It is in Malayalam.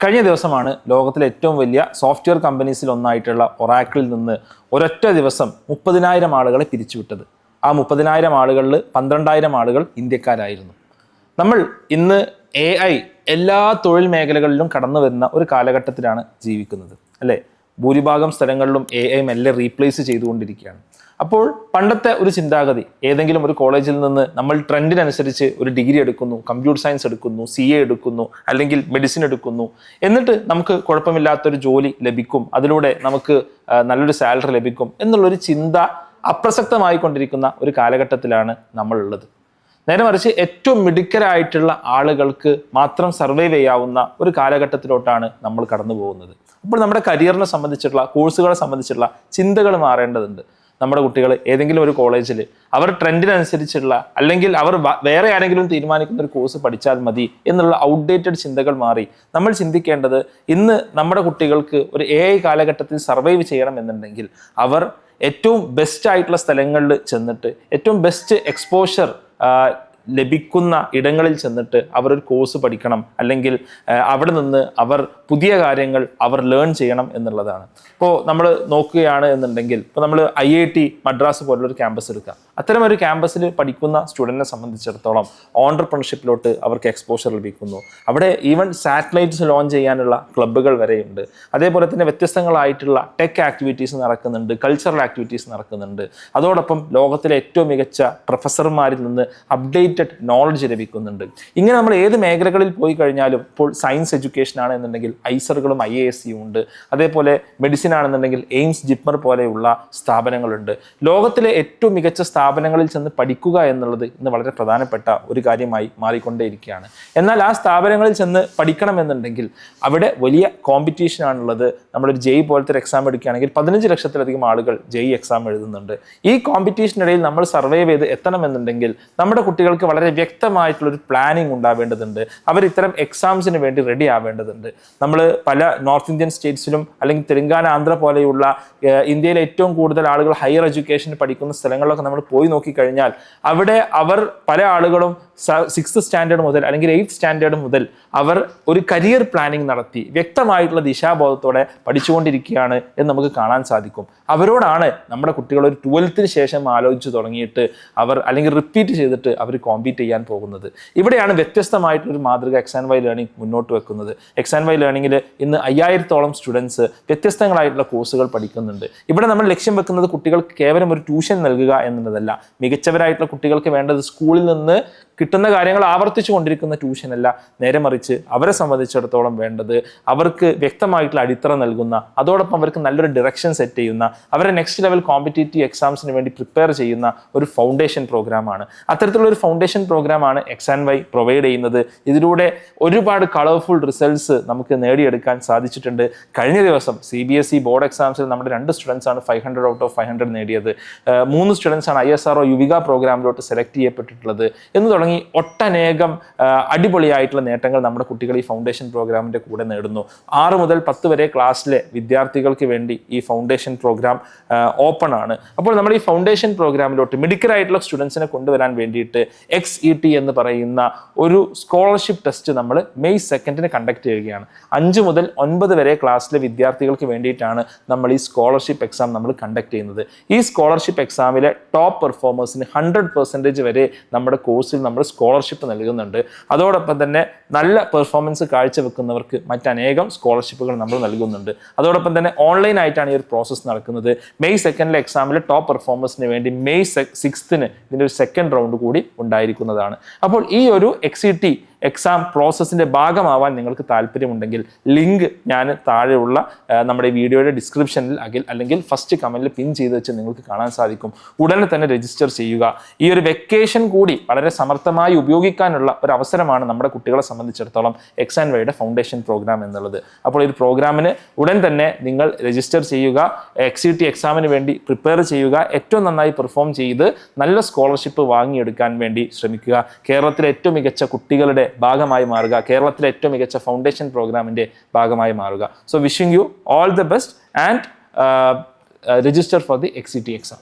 കഴിഞ്ഞ ദിവസമാണ് ലോകത്തിലെ ഏറ്റവും വലിയ സോഫ്റ്റ്വെയർ കമ്പനീസിൽ ഒന്നായിട്ടുള്ള ഒറാക്കിളിൽ നിന്ന് ഒരൊറ്റ ദിവസം 30,000 ആളുകളെ പിരിച്ചുവിട്ടത്. ആ 30,000 ആളുകളിൽ 12,000 ആളുകൾ ഇന്ത്യക്കാരായിരുന്നു. നമ്മൾ ഇന്ന് AI എല്ലാ തൊഴിൽ മേഖലകളിലും കടന്നു വരുന്ന ഒരു കാലഘട്ടത്തിലാണ് ജീവിക്കുന്നത്, അല്ലേ? ഭൂരിഭാഗം സ്ഥലങ്ങളിലും AI മെല്ലെ റീപ്ലേസ് ചെയ്തുകൊണ്ടിരിക്കുകയാണ്. അപ്പോൾ പണ്ടത്തെ ഒരു ചിന്താഗതി, ഏതെങ്കിലും ഒരു കോളേജിൽ നിന്ന് നമ്മൾ ട്രെൻഡിനനുസരിച്ച് ഒരു ഡിഗ്രി എടുക്കുന്നു, കമ്പ്യൂട്ടർ സയൻസ് എടുക്കുന്നു, CA എടുക്കുന്നു, അല്ലെങ്കിൽ മെഡിസിൻ എടുക്കുന്നു, എന്നിട്ട് നമുക്ക് കുഴപ്പമില്ലാത്തൊരു ജോലി ലഭിക്കും, അതിലൂടെ നമുക്ക് നല്ലൊരു സാലറി ലഭിക്കും എന്നുള്ളൊരു ചിന്ത അപ്രസക്തമായിക്കൊണ്ടിരിക്കുന്ന ഒരു കാലഘട്ടത്തിലാണ് നമ്മളുള്ളത്. നേരെ മറിച്ച് ഏറ്റവും മിടുക്കരായിട്ടുള്ള ആളുകൾക്ക് മാത്രം സർവൈവ് ചെയ്യാവുന്ന ഒരു കാലഘട്ടത്തിലോട്ടാണ് നമ്മൾ കടന്നു പോകുന്നത്. അപ്പോൾ നമ്മുടെ കരിയറിനെ സംബന്ധിച്ചിട്ടുള്ള, കോഴ്സുകളെ സംബന്ധിച്ചിട്ടുള്ള ചിന്തകൾ മാറേണ്ടതുണ്ട്. നമ്മുടെ കുട്ടികൾ ഏതെങ്കിലും ഒരു കോളേജിൽ അവർ ട്രെൻഡിനനുസരിച്ചുള്ള, അല്ലെങ്കിൽ അവർ വേറെ ആരെങ്കിലും തീരുമാനിക്കുന്ന ഒരു കോഴ്സ് പഠിച്ചാൽ മതി എന്നുള്ള ഔട്ട്ഡേറ്റഡ് ചിന്തകൾ മാറി നമ്മൾ ചിന്തിക്കേണ്ടത്, ഇന്ന് നമ്മുടെ കുട്ടികൾക്ക് ഒരു AI കാലഘട്ടത്തിൽ സർവൈവ് ചെയ്യണം എന്നുണ്ടെങ്കിൽ അവർ ഏറ്റവും ബെസ്റ്റ് ആയിട്ടുള്ള സ്ഥലങ്ങളിൽ ചെന്നിട്ട്, ഏറ്റവും ബെസ്റ്റ് എക്സ്പോഷർ ലഭിക്കുന്ന ഇടങ്ങളിൽ ചെന്നിട്ട് അവർ ഒരു കോഴ്സ് പഠിക്കണം, അല്ലെങ്കിൽ അവിടെ നിന്ന് അവർ പുതിയ കാര്യങ്ങൾ അവർ ലേൺ ചെയ്യണം എന്നുള്ളതാണ്. ഇപ്പോൾ നമ്മൾ നോക്കുകയാണ് എന്നുണ്ടെങ്കിൽ, ഇപ്പോൾ നമ്മൾ IIT മദ്രാസ് പോലുള്ളൊരു ക്യാമ്പസ് എടുക്കാം. അത്തരം ഒരു ക്യാമ്പസിൽ പഠിക്കുന്ന സ്റ്റുഡൻറ്റിനെ സംബന്ധിച്ചിടത്തോളം ഓണ്ടർപ്രണർഷിപ്പിലോട്ട് അവർക്ക് എക്സ്പോഷർ ലഭിക്കുന്നു. അവിടെ ഈവൻ സാറ്റലൈറ്റ്സ് ലോഞ്ച് ചെയ്യാനുള്ള ക്ലബ്ബുകൾ വരെയുണ്ട്. അതേപോലെ തന്നെ വ്യത്യസ്തങ്ങളായിട്ടുള്ള ടെക് ആക്ടിവിറ്റീസ് നടക്കുന്നുണ്ട്, കൾച്ചറൽ ആക്ടിവിറ്റീസ് നടക്കുന്നുണ്ട്. അതോടൊപ്പം ലോകത്തിലെ ഏറ്റവും മികച്ച പ്രൊഫസർമാരിൽ നിന്ന് അപ്ഡേറ്റഡ് നോളജ് ലഭിക്കുന്നുണ്ട്. ഇങ്ങനെ നമ്മൾ ഏത് മേഖലകളിൽ പോയി കഴിഞ്ഞാലും, ഇപ്പോൾ സയൻസ് എഡ്യൂക്കേഷൻ ആണെന്നുണ്ടെങ്കിൽ ഐസറുകളും IASയും ഉണ്ട്. അതേപോലെ മെഡിസിൻ ആണെന്നുണ്ടെങ്കിൽ എയിംസ്, ജിപ്മർ പോലെയുള്ള സ്ഥാപനങ്ങളുണ്ട്. ലോകത്തിലെ ഏറ്റവും മികച്ച സ്ഥാപനങ്ങളിൽ ചെന്ന് പഠിക്കുക എന്നുള്ളത് ഇന്ന് വളരെ പ്രധാനപ്പെട്ട ഒരു കാര്യമായി മാറിക്കൊണ്ടേയിരിക്കുകയാണ്. എന്നാൽ ആ സ്ഥാപനങ്ങളിൽ ചെന്ന് പഠിക്കണമെന്നുണ്ടെങ്കിൽ അവിടെ വലിയ കോമ്പറ്റീഷൻ ആണുള്ളത്. നമ്മളൊരു JEE പോലത്തെ ഒരു എക്സാം എടുക്കുകയാണെങ്കിൽ 15 ലക്ഷത്തിലധികം ആളുകൾ JEE എക്സാം എഴുതുന്നുണ്ട്. ഈ കോമ്പറ്റീഷനിടയിൽ നമ്മൾ സർവൈവ് ചെയ്ത് എത്തണമെന്നുണ്ടെങ്കിൽ നമ്മുടെ കുട്ടികൾക്ക് വളരെ വ്യക്തമായിട്ടുള്ളൊരു പ്ലാനിങ് ഉണ്ടാവേണ്ടതുണ്ട്. അവർ ഇത്തരം എക്സാംസിന് വേണ്ടി റെഡി ആവേണ്ടതുണ്ട്. നമ്മൾ പല നോർത്ത് ഇന്ത്യൻ സ്റ്റേറ്റ്സിലും, അല്ലെങ്കിൽ തെലങ്കാന, ആന്ധ്ര പോലെയുള്ള ഇന്ത്യയിലെ ഏറ്റവും കൂടുതൽ ആളുകൾ ഹയർ എഡ്യൂക്കേഷൻ പഠിക്കുന്ന സ്ഥലങ്ങളിലൊക്കെ നമ്മൾ പോയി നോക്കിക്കഴിഞ്ഞാൽ അവിടെ അവർ പല ആളുകളും 6th സ്റ്റാൻഡേർഡ് മുതൽ അല്ലെങ്കിൽ 8th സ്റ്റാൻഡേർഡ് മുതൽ അവർ ഒരു കരിയർ പ്ലാനിങ് നടത്തി വ്യക്തമായിട്ടുള്ള ദിശാബോധത്തോടെ പഠിച്ചുകൊണ്ടിരിക്കുകയാണ് എന്ന് നമുക്ക് കാണാൻ സാധിക്കും. അവരോടാണ് നമ്മുടെ കുട്ടികൾ ഒരു 12th ശേഷം ആലോചിച്ച് തുടങ്ങിയിട്ട് അവർ, അല്ലെങ്കിൽ റിപ്പീറ്റ് ചെയ്തിട്ട് അവർ കോമ്പീറ്റ് ചെയ്യാൻ പോകുന്നത്. ഇവിടെയാണ് വ്യത്യസ്തമായിട്ടൊരു മാതൃക X&Y ലേണിംഗ് മുന്നോട്ട് വെക്കുന്നത്. X&Y ലേണിംഗിൽ ഇന്ന് 5000-ഓളം സ്റ്റുഡൻസ് വ്യത്യസ്തങ്ങളായിട്ടുള്ള കോഴ്സുകൾ പഠിക്കുന്നുണ്ട്. ഇവിടെ നമ്മൾ ലക്ഷ്യം വെക്കുന്നത് കുട്ടികൾക്ക് കേവലം ഒരു ട്യൂഷൻ നൽകുക എന്നുള്ളതല്ല. മികച്ചവരായിട്ടുള്ള കുട്ടികൾക്ക് വേണ്ടത് സ്കൂളിൽ നിന്ന് കിട്ടുന്ന കാര്യങ്ങൾ ആവർത്തിച്ചു കൊണ്ടിരിക്കുന്ന ട്യൂഷനല്ല, നേരെ മറിച്ച് അവരെ സംബന്ധിച്ചിടത്തോളം വേണ്ടത് അവർക്ക് വ്യക്തമായിട്ടുള്ള അടിത്തറ നൽകുന്ന, അതോടൊപ്പം അവർക്ക് നല്ലൊരു ഡിറക്ഷൻ സെറ്റ് ചെയ്യുന്ന, അവരെ നെക്സ്റ്റ് ലെവൽ കോമ്പറ്റേറ്റീവ് എക്സാംസിന് വേണ്ടി പ്രിപ്പയർ ചെയ്യുന്ന ഒരു ഫൗണ്ടേഷൻ പ്രോഗ്രാമാണ്. അത്തരത്തിലുള്ള ഒരു ഫൗണ്ടേഷൻ പ്രോഗ്രാമാണ് X&Y പ്രൊവൈഡ് ചെയ്യുന്നത്. ഇതിലൂടെ ഒരുപാട് കളർഫുൾ റിസൾട്ട്സ് നമുക്ക് നേടിയെടുക്കാൻ സാധിച്ചിട്ടുണ്ട്. കഴിഞ്ഞ ദിവസം CBSE ബോർഡ് എക്സാംസിൽ നമ്മുടെ 2 സ്റ്റുഡൻസ് ആണ് 500 ഔട്ട് ഓഫ് 500 നേടിയത്. 3 സ്റ്റുഡൻസ് ആണ് ISRO യുവിക പ്രോഗ്രാമിലോട്ട് സെലക്ട് ചെയ്യപ്പെട്ടിട്ടുള്ളത് എന്ന് തുടങ്ങി ഒട്ടനേകം അടിപൊളിയായിട്ടുള്ള നേട്ടങ്ങൾ നമ്മുടെ കുട്ടികൾ ഈ ഫൗണ്ടേഷൻ പ്രോഗ്രാമിൻ്റെ കൂടെ നേടുന്നു. 6 മുതൽ 10 വരെ ക്ലാസ്സിലെ വിദ്യാർത്ഥികൾക്ക് വേണ്ടി ഈ ഫൗണ്ടേഷൻ പ്രോഗ്രാം ഓപ്പൺ ആണ്. അപ്പോൾ നമ്മൾ ഈ ഫൗണ്ടേഷൻ പ്രോഗ്രാമിലോട്ട് മിടുക്കരായിട്ടുള്ള സ്റ്റുഡൻസിനെ കൊണ്ടുവരാൻ വേണ്ടിയിട്ട് XET എന്ന് പറയുന്ന ഒരു സ്കോളർഷിപ്പ് ടെസ്റ്റ് നമ്മൾ മെയ് 2 കണ്ടക്ട് ചെയ്യുകയാണ്. 5 മുതൽ 9 വരെ ക്ലാസ്സിലെ വിദ്യാർത്ഥികൾക്ക് വേണ്ടിയിട്ടാണ് നമ്മൾ ഈ സ്കോളർഷിപ്പ് എക്സാം നമ്മൾ കണ്ടക്ട് ചെയ്യുന്നത്. ഈ സ്കോളർഷിപ്പ് എക്സാമിലെ ടോപ്പ് പെർഫോമേഴ്സിന് 100% വരെ നമ്മുടെ കോഴ്സിൽ നമ്മൾ സ്കോളർഷിപ്പ് നൽകുന്നുണ്ട്. അതോടൊപ്പം തന്നെ നല്ല പെർഫോമൻസ് കാഴ്ചവെക്കുന്നവർക്ക് മറ്റനേകം സ്കോളർഷിപ്പുകൾ നമ്മൾ നൽകുന്നുണ്ട്. അതോടൊപ്പം തന്നെ ഓൺലൈനായിട്ടാണ് ഈ ഒരു പ്രോസസ്സ് നടക്കുന്നത്. മെയ് 2 എക്സാമിലെ ടോപ്പ് പെർഫോമൻസിന് വേണ്ടി മെയ് 6 ഇതിൻ്റെ ഒരു സെക്കൻഡ് റൗണ്ട് കൂടി ഉണ്ടായിരിക്കുന്നതാണ്. അപ്പോൾ ഈ ഒരു XET എക്സാം പ്രോസസ്സിൻ്റെ ഭാഗമാവാൻ നിങ്ങൾക്ക് താല്പര്യമുണ്ടെങ്കിൽ ലിങ്ക് ഞാൻ താഴെയുള്ള നമ്മുടെ വീഡിയോയുടെ ഡിസ്ക്രിപ്ഷനിൽ അല്ലെങ്കിൽ ഫസ്റ്റ് കമൻറ്റിൽ പിൻ ചെയ്ത് വെച്ച് നിങ്ങൾക്ക് കാണാൻ സാധിക്കും. ഉടനെ തന്നെ രജിസ്റ്റർ ചെയ്യുക. ഈ ഒരു വെക്കേഷൻ കൂടി വളരെ സമർത്ഥമായി ഉപയോഗിക്കാനുള്ള ഒരു അവസരമാണ് നമ്മുടെ കുട്ടികളെ സംബന്ധിച്ചിടത്തോളം X&Yയുടെ ഫൗണ്ടേഷൻ പ്രോഗ്രാം എന്നുള്ളത്. അപ്പോൾ ഈ പ്രോഗ്രാമിന് ഉടൻ തന്നെ നിങ്ങൾ രജിസ്റ്റർ ചെയ്യുക. XET എക്സാമിന് വേണ്ടി പ്രിപ്പയർ ചെയ്യുക. ഏറ്റവും നന്നായി പെർഫോം ചെയ്ത് നല്ല സ്കോളർഷിപ്പ് വാങ്ങിയെടുക്കാൻ വേണ്ടി ശ്രമിക്കുക. കേരളത്തിലെ ഏറ്റവും മികച്ച കുട്ടികളുടെ ഭാഗമായി മാറുക. കേരളത്തിലെ ഏറ്റവും മികച്ച ഫൗണ്ടേഷൻ പ്രോഗ്രാമിൻ്റെ ഭാഗമായി മാറുക. So wishing you all the best and register for the XET exam.